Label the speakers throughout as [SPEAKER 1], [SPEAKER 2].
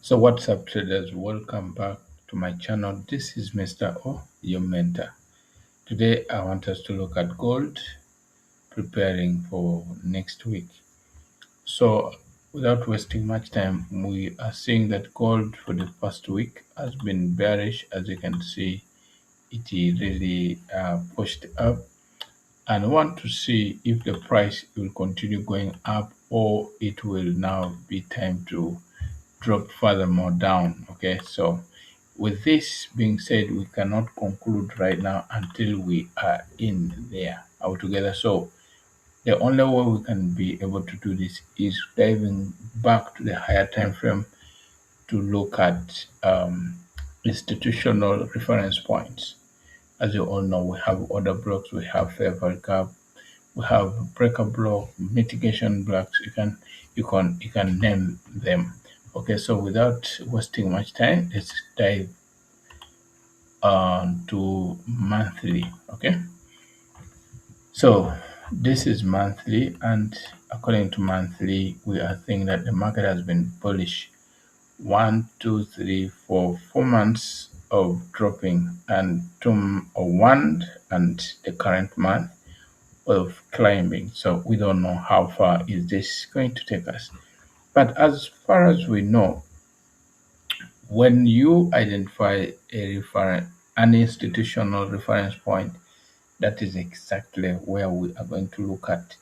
[SPEAKER 1] So what's up, traders? Welcome back to my channel. This is Mr. O, your mentor. Today I want us to look at gold, preparing for next week. So without wasting much time, we are seeing that gold for the past week has been bearish. As you can see, it really pushed up, and I want to see if the price will continue going up or it will now be time to drop furthermore down. Okay, so with this being said, we cannot conclude right now until we are in there altogether. So the only way we can be able to do this is diving back to the higher time frame to look at institutional reference points. As you all know, we have order blocks, we have fair value gap, we have breaker block, mitigation blocks. You can name them. Okay, so without wasting much time, let's dive to monthly. Okay, so this is monthly, and according to monthly, we are seeing that the market has been bullish. 4 months of dropping, and one and the current month of climbing. So we don't know how far is this going to take us. But as far as we know, when you identify an institutional reference point, that is exactly where we are going to look at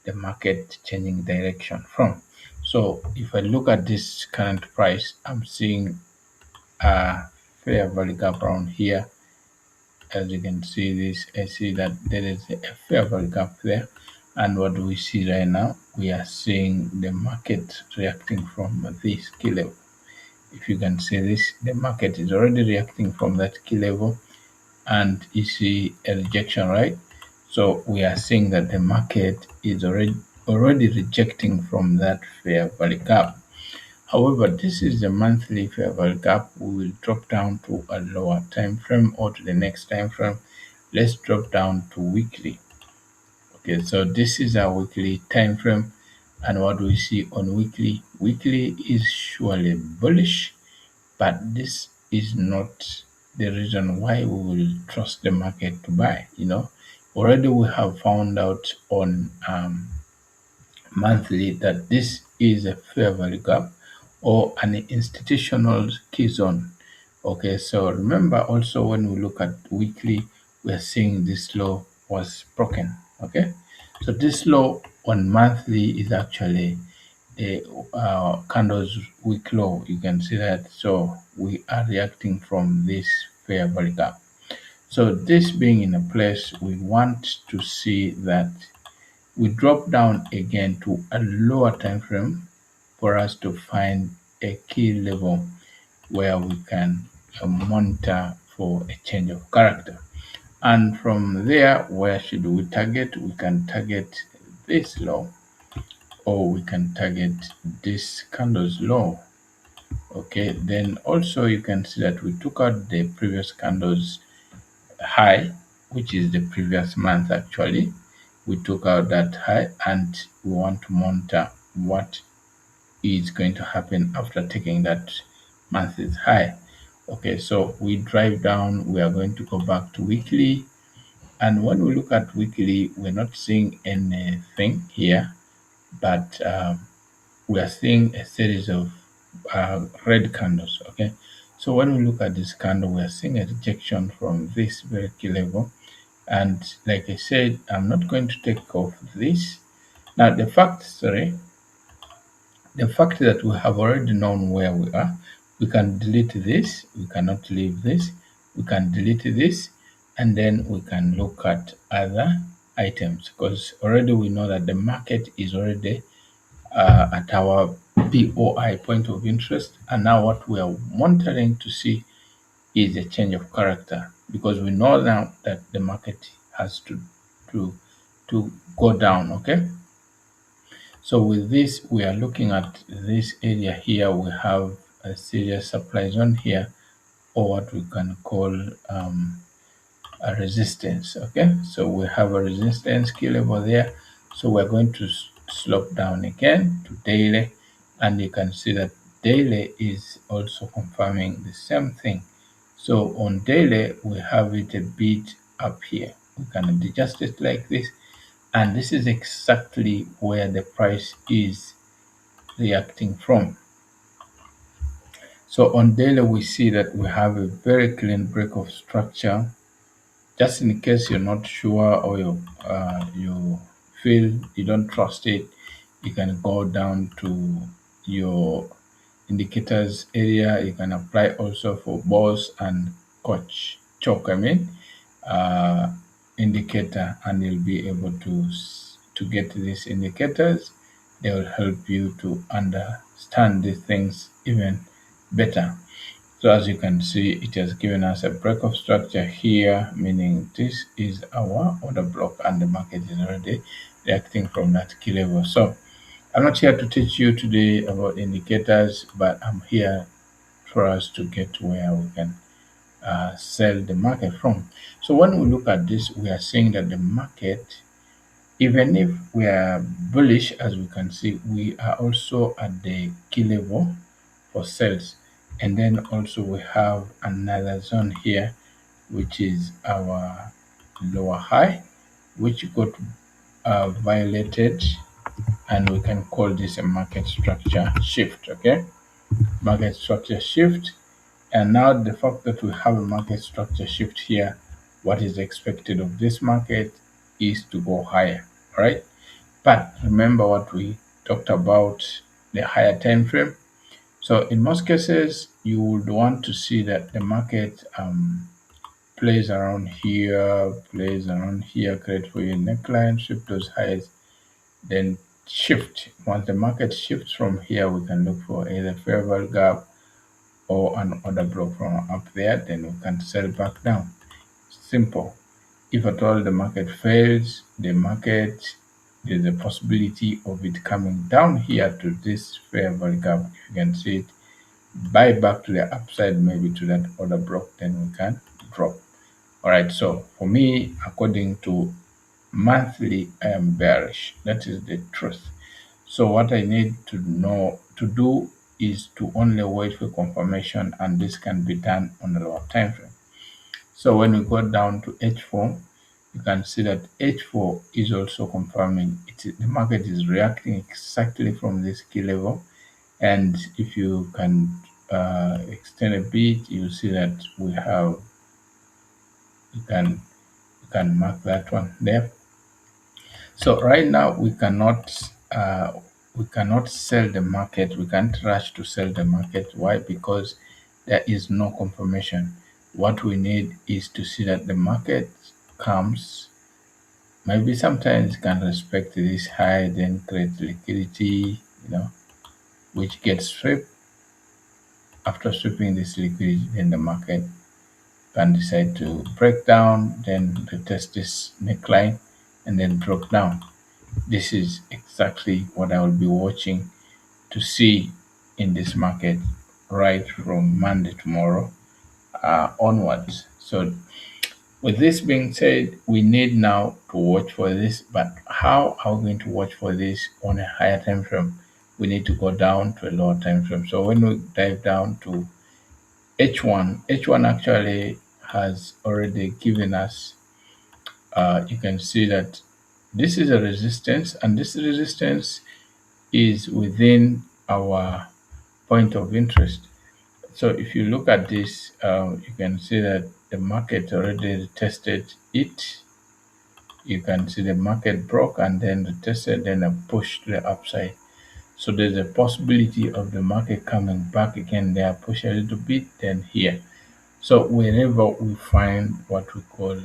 [SPEAKER 1] the market changing direction from. So if I look at this current price, I'm seeing a fair value gap around here. As you can see this, I see that there is a fair value gap there. And what do we see right now? We are seeing the market reacting from this key level. If you can see this, the market is already reacting from that key level, and you see a rejection, right? So we are seeing that the market is already rejecting from that fair value gap. However, this is the monthly fair value gap. We will drop down to a lower time frame or to the next time frame. Let's drop down to weekly. Okay, so this is our weekly time frame, and what do we see on weekly? Weekly is surely bullish, but this is not the reason why we will trust the market to buy. Already we have found out on monthly that this is a fair value gap or an institutional key zone. Okay, so remember also when we look at weekly, we are seeing this low was broken. Okay, so this low on monthly is actually the candles week low. You can see that. So we are reacting from this fair value gap. So this being in a place, we want to see that we drop down again to a lower time frame for us to find a key level where we can monitor for a change of character. And from there, where should we target? We can target this low, or we can target this candle's low. Okay, then also you can see that we took out the previous candle's high, which is the previous month. Actually, we took out that high, and we want to monitor what is going to happen after taking that month's high. Okay, so we drive down, we are going to go back to weekly, and when we look at weekly, we're not seeing anything here, but we are seeing a series of red candles. Okay, so when we look at this candle, we are seeing a rejection from this very key level, and like I said, I'm not going to take off this. Now the fact that we have already known where we are, we can delete this, we cannot leave this, we can delete this, and then we can look at other items, because already we know that the market is already at our POI, point of interest, and now what we are monitoring to see is a change of character, because we know now that the market has to go down. Okay, so with this, we are looking at this area here. We have a serious supply zone here, or what we can call a resistance. Okay, so we have a resistance key level there. So we're going to slope down again to daily, and you can see that daily is also confirming the same thing. So on daily, we have it a bit up here. We can adjust it like this, and this is exactly where the price is reacting from. So on daily, we see that we have a very clean break of structure. Just in case you're not sure, or you feel you don't trust it, you can go down to your indicators area. You can apply also for boss and coach choke, uh, indicator, and you'll be able to get these indicators. They will help you to understand these things even better. So as you can see, it has given us a break of structure here, meaning this is our order block and the market is already reacting from that key level. So I'm not here to teach you today about indicators, but I'm here for us to get where we can sell the market from. So when we look at this, we are seeing that the market, even if we are bullish, as we can see, we are also at the key level for sales. And then also we have another zone here, which is our lower high, which got violated, and we can call this a market structure shift. Okay, market structure shift. And now the fact that we have a market structure shift here, what is expected of this market is to go higher, right? But remember what we talked about, the higher time frame. So in most cases, you would want to see that the market plays around here, create for you a neckline, shift those highs, then shift. Once the market shifts from here, we can look for either fair value gap or an order block from up there, then we can sell back down. Simple. If at all the market fails, there's a possibility of it coming down here to this fair value gap. If you can see it, buy back to the upside, maybe to that order block, then we can drop. All right, so for me, according to monthly, I am bearish. That is the truth. So what I need to do is to only wait for confirmation, and this can be done on a lower time frame. So when we go down to H4, you can see that H4 is also confirming the market is reacting exactly from this key level. And if you can extend a bit, you see that you can mark that one there. So right now we cannot sell the market. We can't rush to sell the market. Why? Because there is no confirmation. What we need is to see that the market comes. Maybe sometimes can respect this high, then create liquidity, which gets stripped. After stripping this liquidity, then the market can decide to break down, then retest this neckline, and then drop down. This is exactly what I will be watching to see in this market right from Monday tomorrow onwards. So with this being said, we need now to watch for this. But how are we going to watch for this on a higher time frame? We need to go down to a lower time frame. So when we dive down to H1 actually has already given us, you can see that this is a resistance, and this resistance is within our point of interest. So if you look at this, you can see that the market already tested it. You can see the market broke and then retested, then a push to the upside. So there's a possibility of the market coming back again there, push a little bit, then here. So whenever we find what we call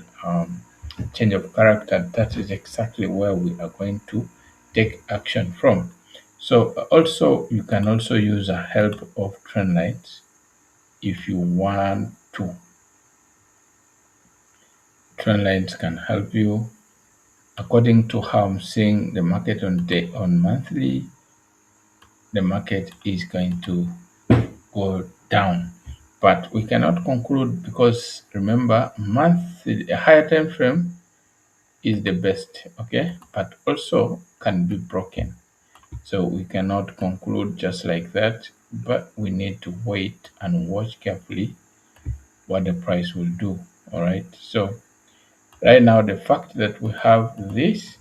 [SPEAKER 1] change of character, that is exactly where we are going to take action from. So also you can also use a help of trend lines if you want to. Trend lines can help you according to how I'm seeing the market on monthly. The market is going to go down, but we cannot conclude because remember, monthly a higher time frame is the best, okay, but also can be broken. So we cannot conclude just like that, but we need to wait and watch carefully what the price will do. All right. So right now, the fact that we have this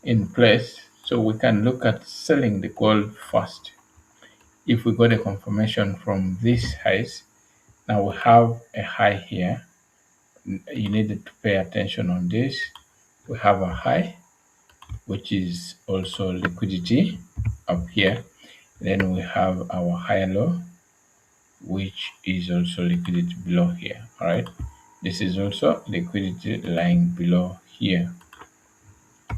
[SPEAKER 1] in place, so we can look at selling the gold first. If we got a confirmation from this highs, now we have a high here. You needed to pay attention on this. We have a high, which is also liquidity up here. Then we have our higher low, which is also liquidity below here. All right. This is also liquidity lying below here.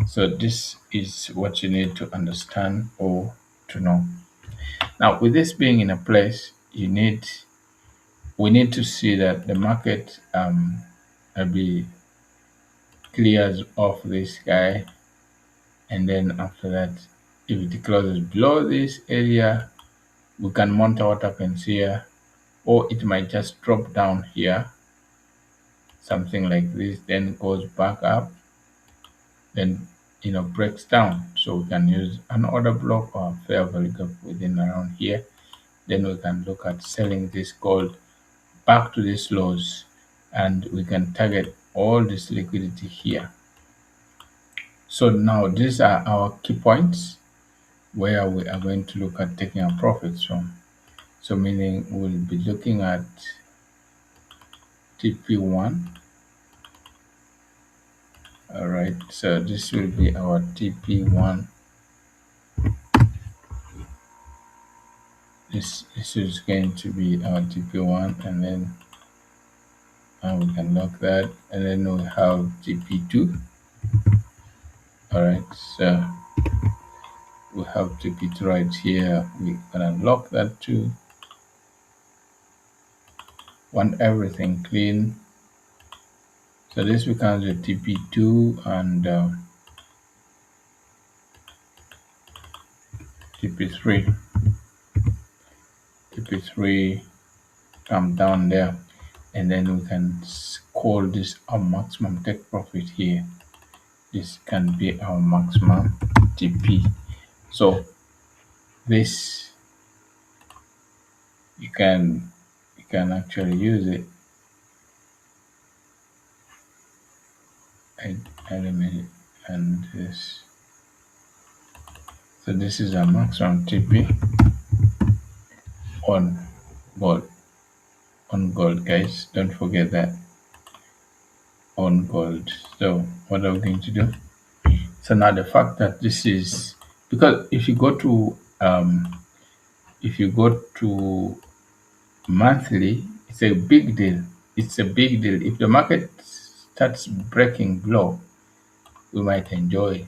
[SPEAKER 1] So this is what you need to understand or to know. Now, with this being in a place, we need to see that the market be clears off this guy, and then after that, if it closes below this area, we can monitor what happens here, or it might just drop down here, something like this, then goes back up, then breaks down. So we can use an order block or fair value gap within around here. Then we can look at selling this gold back to these lows, and we can target all this liquidity here. So now these are our key points where we are going to look at taking our profits from. So meaning we'll be looking at TP1. All right, so this will be our TP1. This is going to be our TP1, and then we can lock that, and then we have TP2. All right, so we have TP2 right here. We can unlock that too. Want everything clean. So this becomes a TP2 and TP3. TP3 come down there, and then we can call this our maximum take profit here. This can be our maximum TP. So this you can actually use it. Element and this. So this is our maximum TP on gold. On gold, guys. Don't forget that. On gold. So what are we going to do? So now the fact that this is because if you go to monthly, it's a big deal. It's a big deal. If the market starts breaking below, we might enjoy.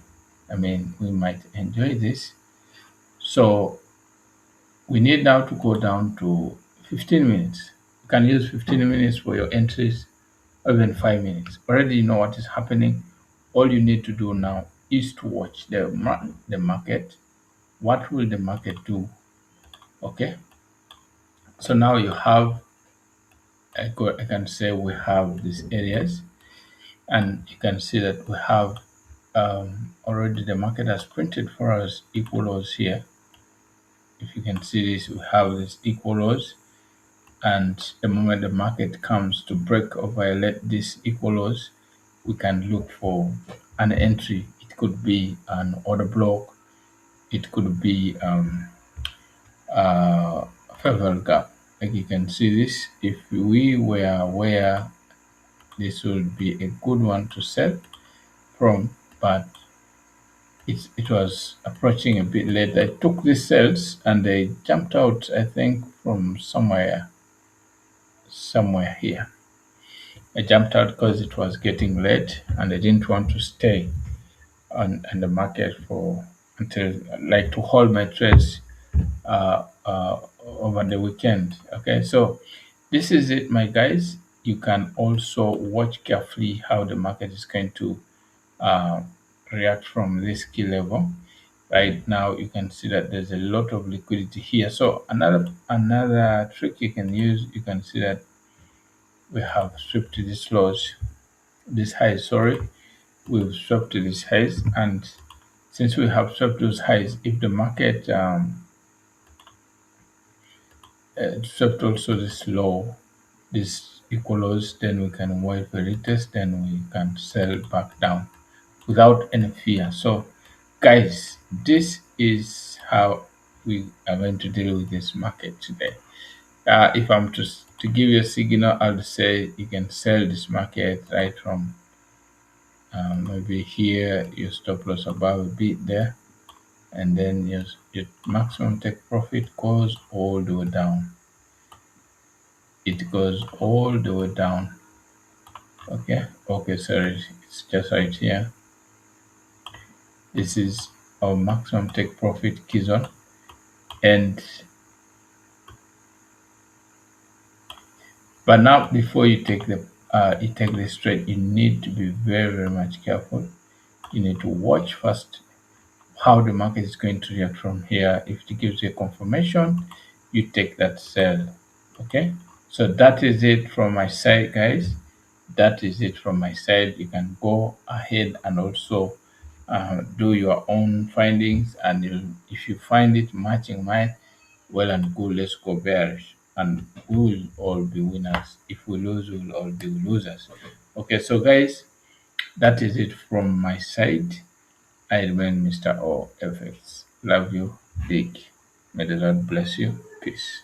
[SPEAKER 1] We might enjoy this. So we need now to go down to 15 minutes. You can use 15 minutes for your entries, or even 5 minutes. Already you know what is happening. All you need to do now is to watch the market. What will the market do? Okay. So now you have, I can say we have these areas, and you can see that we have already the market has printed for us equal lows here. If you can see this, we have this equal lows, and the moment the market comes to break or violate these equal lows, we can look for an entry. It could be an order block, it could be a fair gap. Like you can see this, if we were aware, this would be a good one to sell from, but it was approaching a bit late. I took these sales and they jumped out, I think, from somewhere here. I jumped out because it was getting late and I didn't want to stay on the market for until like to hold my trades over the weekend. Okay, so this is it, my guys. You can also watch carefully how the market is going to uh, react from this key level. Right now, you can see that there's a lot of liquidity here. So another trick you can use, you can see that we have swept to these lows, this high. Sorry, we've swept to these highs, and since we have swept those highs, if the market swept also this low, this equals, then we can wait for retest, then we can sell back down without any fear. So guys, this is how we are going to deal with this market today. If I'm to give you a signal, I'll say you can sell this market right from maybe here, your stop loss above a bit there, and then your maximum take profit goes all the way down. It goes all the way down. Okay, sorry, it's just right here. This is our maximum take profit key zone, and but now before you take this trade, you need to be very much careful. You need to watch first how the market is going to react from here. If it gives you a confirmation, you take that sell. Okay, so that is it from my side, guys. That is it from my side. You can go ahead and also do your own findings, and if you find it matching mine, well and good, let's go bearish, and we will all be winners. If we lose, we will all be losers. Okay, so guys, that is it from my side. I remain Mr. OFX. Love you, big. May the Lord bless you. Peace.